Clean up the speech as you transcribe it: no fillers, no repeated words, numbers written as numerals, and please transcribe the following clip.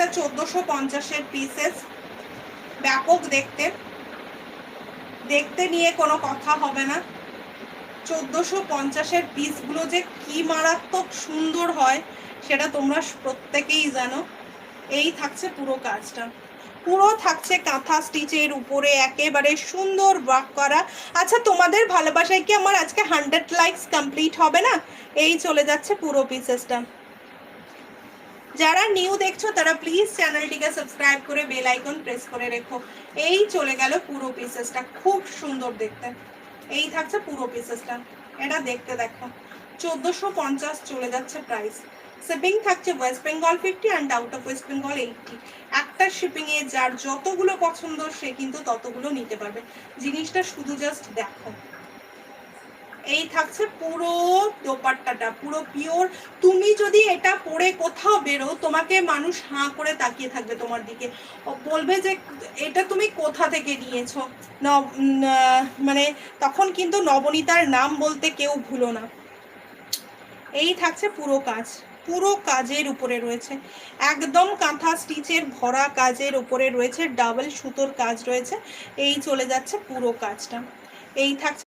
একটা 1450-এর পিসেস, ব্যাপক দেখতে, দেখতে নিয়ে কোনো কথা হবে না। 1450-এর পিসগুলো যে কি মারাত্মক সুন্দর হয় সেটা তোমরা প্রত্যেকেই জানো। এই থাকছে পুরো কাজটা, পুরো থাকছে কাঁথা স্টিচের উপরে একেবারে সুন্দর ওয়ার্ক করা। আচ্ছা, তোমাদের ভালোবাসায় কি আমার আজকে 100 লাইকস কমপ্লিট হবে না? এই চলে যাচ্ছে পুরো পিসেসটা। যারা নিউ দেখছো তারা প্লিজ চ্যানেলটিকে সাবস্ক্রাইব করে বেল আইকন প্রেস করে রেখো। এই চলে গেল পুরো পিসেসটা, খুব সুন্দর দেখতে। এই থাকছে পুরো পিসেসটা, এটা দেখতে দেখো 1450 চলে যাচ্ছে প্রাইস। শিপিং থাকছে West Bengal 50 and out of West Bengal 80। একটা শিপিংয়ে যার যতগুলো পছন্দ সে কিন্তু ততগুলো নিতে পারবে। জিনিসটা শুধু জাস্ট দেখো। এই থাকছে পুরো দোপাট্টাটা, পুরো পিওর। তুমি যদি এটা পরে কোথাও বেরো, তোমাকে মানুষ হাঁ করে তাকিয়ে থাকবে তোমার দিকে, বলবে যে এটা তুমি কোথা থেকে নিয়েছো। মানে তখন কিন্তু নবনীতার নাম বলতে কেউ ভুলো না। এই থাকছে পুরো কাজ, পুরো কাজের উপরে রয়েছে, একদম কাঁথা স্টিচের ভরা কাজের উপরে রয়েছে, ডাবল সুতোর কাজ রয়েছে। এই চলে যাচ্ছে পুরো কাজটা। এই থাকছে